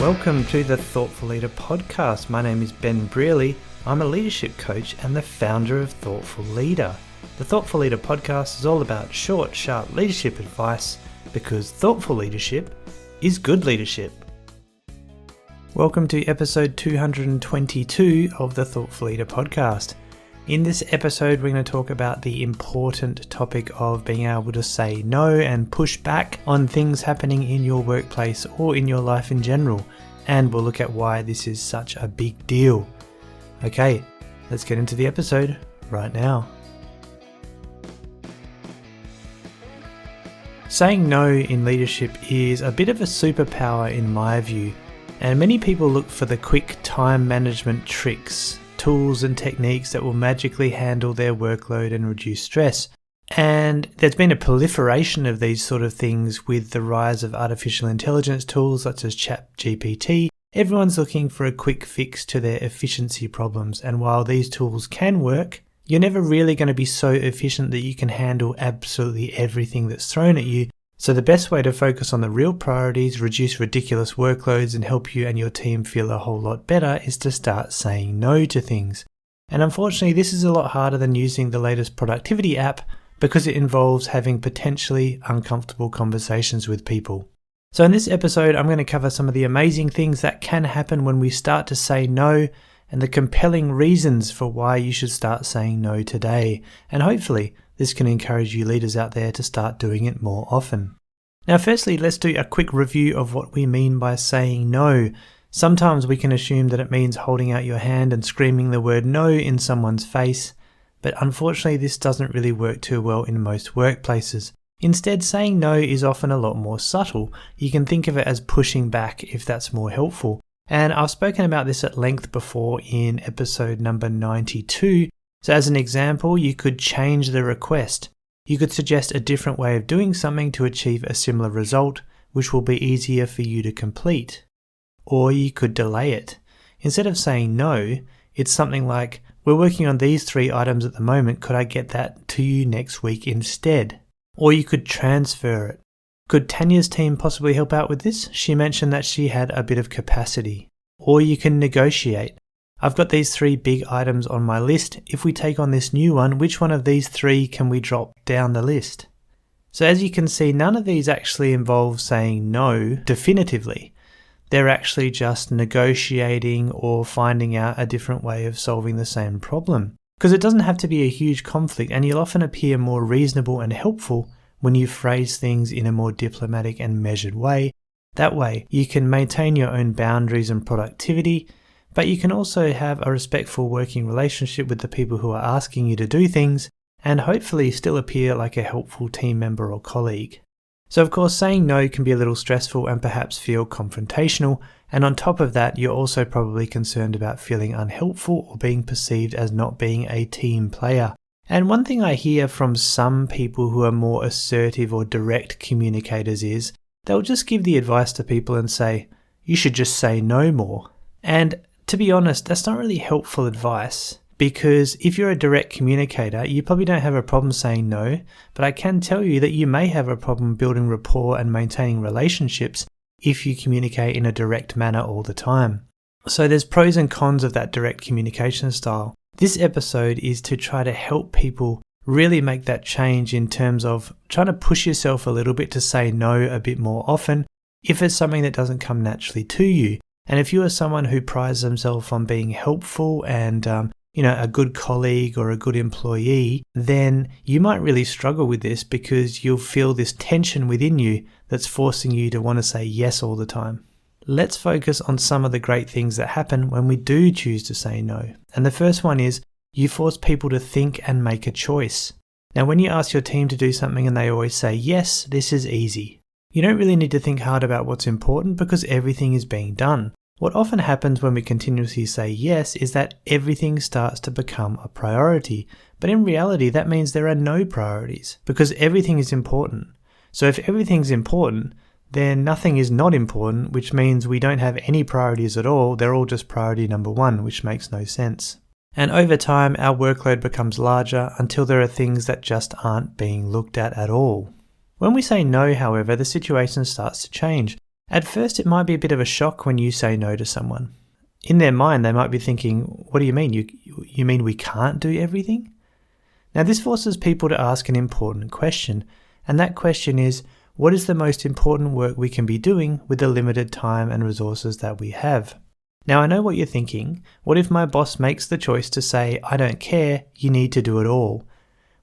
Welcome to the Thoughtful Leader podcast. My name is Ben Brearley. I'm a leadership coach and the founder of Thoughtful Leader. The Thoughtful Leader podcast is all about short, sharp leadership advice because thoughtful leadership is good leadership. Welcome to episode 222 of the Thoughtful Leader podcast. In this episode, we're going to talk about the important topic of being able to say no and push back on things happening in your workplace or in your life in general. And we'll look at why this is such a big deal. Okay, let's get into the episode right now. Saying no in leadership is a bit of a superpower in my view. And many people look for the quick time management tricks, tools and techniques that will magically handle their workload and reduce stress. And there's been a proliferation of these sort of things with the rise of artificial intelligence tools such as ChatGPT. Everyone's looking for a quick fix to their efficiency problems. And while these tools can work, you're never really going to be so efficient that you can handle absolutely everything that's thrown at you. So the best way to focus on the real priorities, reduce ridiculous workloads and help you and your team feel a whole lot better is to start saying no to things. And unfortunately, this is a lot harder than using the latest productivity app because it involves having potentially uncomfortable conversations with people. So in this episode, I'm going to cover some of the amazing things that can happen when we start to say no and the compelling reasons for why you should start saying no today. And hopefully, this can encourage you leaders out there to start doing it more often. Now, firstly, let's do a quick review of what we mean by saying no. Sometimes we can assume that it means holding out your hand and screaming the word no in someone's face, but unfortunately this doesn't really work too well in most workplaces. Instead, saying no is often a lot more subtle. You can think of it as pushing back if that's more helpful. And I've spoken about this at length before in episode number 92. So as an example, you could change the request. You could suggest a different way of doing something to achieve a similar result, which will be easier for you to complete. Or you could delay it. Instead of saying no, it's something like, we're working on these 3 items at the moment, could I get that to you next week instead? Or you could transfer it. Could Tanya's team possibly help out with this? She mentioned that she had a bit of capacity. Or you can negotiate. I've got these 3 big items on my list. If we take on this new one, which one of these 3 can we drop down the list? So as you can see, none of these actually involve saying no definitively. They're actually just negotiating or finding out a different way of solving the same problem. Because it doesn't have to be a huge conflict, and you'll often appear more reasonable and helpful when you phrase things in a more diplomatic and measured way. That way, you can maintain your own boundaries and productivity, but you can also have a respectful working relationship with the people who are asking you to do things, and hopefully still appear like a helpful team member or colleague. So of course, saying no can be a little stressful and perhaps feel confrontational, and on top of that, you're also probably concerned about feeling unhelpful or being perceived as not being a team player. And one thing I hear from some people who are more assertive or direct communicators is they'll just give the advice to people and say, you should just say no more. And to be honest, that's not really helpful advice, because if you're a direct communicator, you probably don't have a problem saying no, but I can tell you that you may have a problem building rapport and maintaining relationships if you communicate in a direct manner all the time. So there's pros and cons of that direct communication style. This episode is to try to help people really make that change in terms of trying to push yourself a little bit to say no a bit more often if it's something that doesn't come naturally to you. And if you are someone who prides themselves on being helpful and a good colleague or a good employee, then you might really struggle with this because you'll feel this tension within you that's forcing you to want to say yes all the time. Let's focus on some of the great things that happen when we do choose to say no. And the first one is you force people to think and make a choice. Now, when you ask your team to do something and they always say yes, this is easy. You don't really need to think hard about what's important because everything is being done. What often happens when we continuously say yes is that everything starts to become a priority. But in reality, that means there are no priorities because everything is important. So if everything's important, then nothing is not important, which means we don't have any priorities at all. They're all just priority number 1, which makes no sense. And over time, our workload becomes larger until there are things that just aren't being looked at all. When we say no, however, the situation starts to change. At first, it might be a bit of a shock when you say no to someone. In their mind, they might be thinking, what do you mean? You mean we can't do everything? Now, this forces people to ask an important question, and that question is, what is the most important work we can be doing with the limited time and resources that we have? Now, I know what you're thinking. What if my boss makes the choice to say, I don't care, you need to do it all?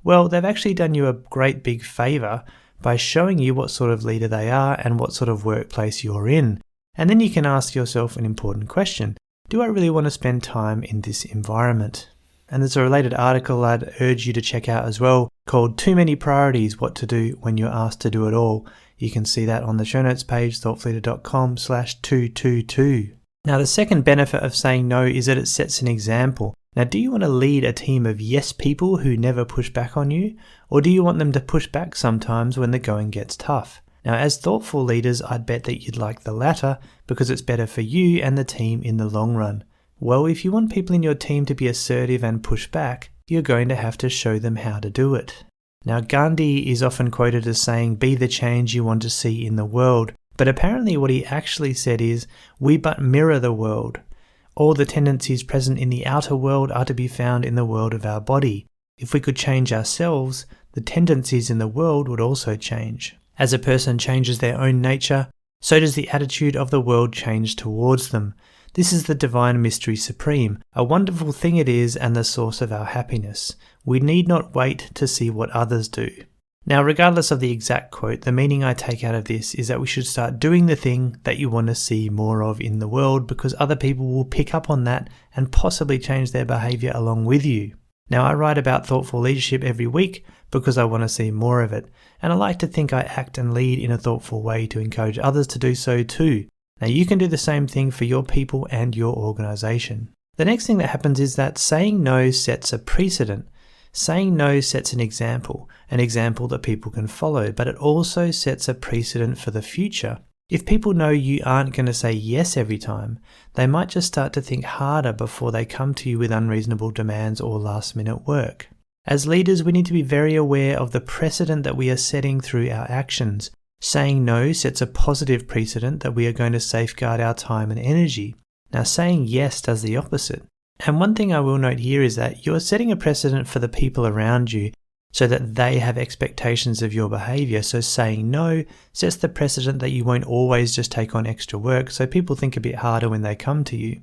Well, they've actually done you a great big favour by showing you what sort of leader they are and what sort of workplace you're in. And then you can ask yourself an important question. Do I really want to spend time in this environment? And there's a related article I'd urge you to check out as well called Too Many Priorities, What to Do When You're Asked to Do It All. You can see that on the show notes page, thoughtfulleader.com/222. Now, the second benefit of saying no is that it sets an example. Now, do you want to lead a team of yes people who never push back on you? Or do you want them to push back sometimes when the going gets tough? Now, as thoughtful leaders, I'd bet that you'd like the latter because it's better for you and the team in the long run. Well, if you want people in your team to be assertive and push back, you're going to have to show them how to do it. Now, Gandhi is often quoted as saying, be the change you want to see in the world. But apparently what he actually said is, we but mirror the world. All the tendencies present in the outer world are to be found in the world of our body. If we could change ourselves, the tendencies in the world would also change. As a person changes their own nature, so does the attitude of the world change towards them. This is the divine mystery supreme. A wonderful thing it is and the source of our happiness. We need not wait to see what others do. Now, regardless of the exact quote, the meaning I take out of this is that we should start doing the thing that you want to see more of in the world because other people will pick up on that and possibly change their behavior along with you. Now, I write about thoughtful leadership every week because I want to see more of it, and I like to think I act and lead in a thoughtful way to encourage others to do so too. Now, you can do the same thing for your people and your organization. The next thing that happens is that saying no sets a precedent. Saying no sets an example that people can follow, but it also sets a precedent for the future. If people know you aren't going to say yes every time, they might just start to think harder before they come to you with unreasonable demands or last-minute work. As leaders, we need to be very aware of the precedent that we are setting through our actions. Saying no sets a positive precedent that we are going to safeguard our time and energy. Now, saying yes does the opposite. And one thing I will note here is that you're setting a precedent for the people around you so that they have expectations of your behavior. So saying no sets the precedent that you won't always just take on extra work, so people think a bit harder when they come to you.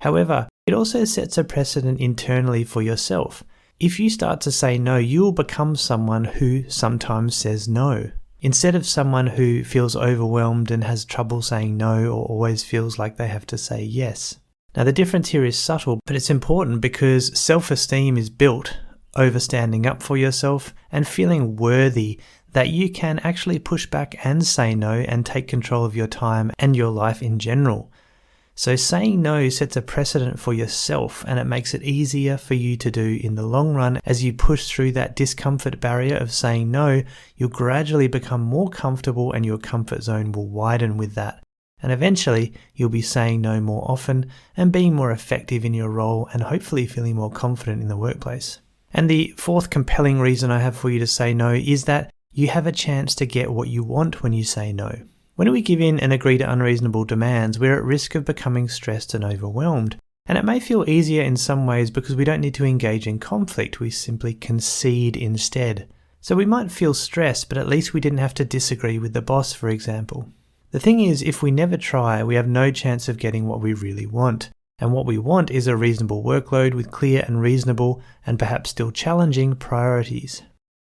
However, it also sets a precedent internally for yourself. If you start to say no, you will become someone who sometimes says no, instead of someone who feels overwhelmed and has trouble saying no or always feels like they have to say yes. Now, the difference here is subtle, but it's important because self-esteem is built over standing up for yourself and feeling worthy that you can actually push back and say no and take control of your time and your life in general. So saying no sets a precedent for yourself, and it makes it easier for you to do in the long run. As you push through that discomfort barrier of saying no, you'll gradually become more comfortable and your comfort zone will widen with that. And eventually, you'll be saying no more often and being more effective in your role and hopefully feeling more confident in the workplace. And the fourth compelling reason I have for you to say no is that you have a chance to get what you want when you say no. When we give in and agree to unreasonable demands, we're at risk of becoming stressed and overwhelmed. And it may feel easier in some ways because we don't need to engage in conflict, we simply concede instead. So we might feel stressed, but at least we didn't have to disagree with the boss, for example. The thing is, if we never try, we have no chance of getting what we really want. And what we want is a reasonable workload with clear and reasonable and perhaps still challenging priorities.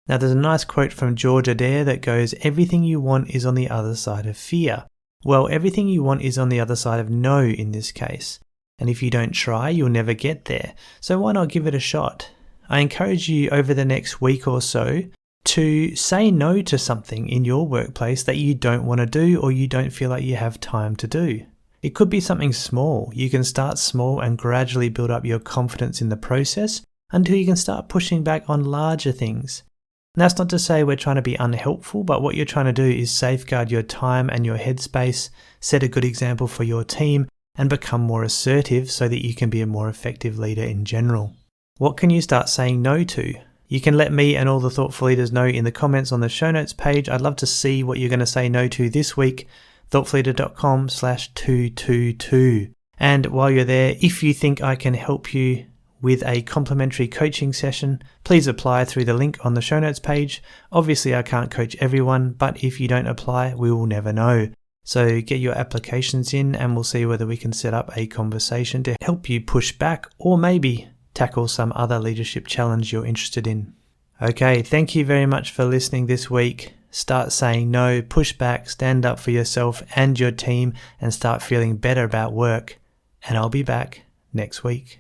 Now, there's a nice quote from George Adair that goes, everything you want is on the other side of fear. Well, everything you want is on the other side of no in this case. And if you don't try, you'll never get there. So why not give it a shot? I encourage you over the next week or so to say no to something in your workplace that you don't want to do or you don't feel like you have time to do. It could be something small. You can start small and gradually build up your confidence in the process until you can start pushing back on larger things. And that's not to say we're trying to be unhelpful, but what you're trying to do is safeguard your time and your headspace, set a good example for your team, and become more assertive so that you can be a more effective leader in general. What can you start saying no to? You can let me and all the thoughtful leaders know in the comments on the show notes page. I'd love to see what you're going to say no to this week. thoughtleader.com/222. And while you're there, if you think I can help you with a complimentary coaching session, please apply through the link on the show notes page. Obviously, I can't coach everyone, but if you don't apply, we will never know. So get your applications in and we'll see whether we can set up a conversation to help you push back or maybe tackle some other leadership challenge you're interested in. Okay, thank you very much for listening this week. Start saying no, push back, stand up for yourself and your team, and start feeling better about work. And I'll be back next week.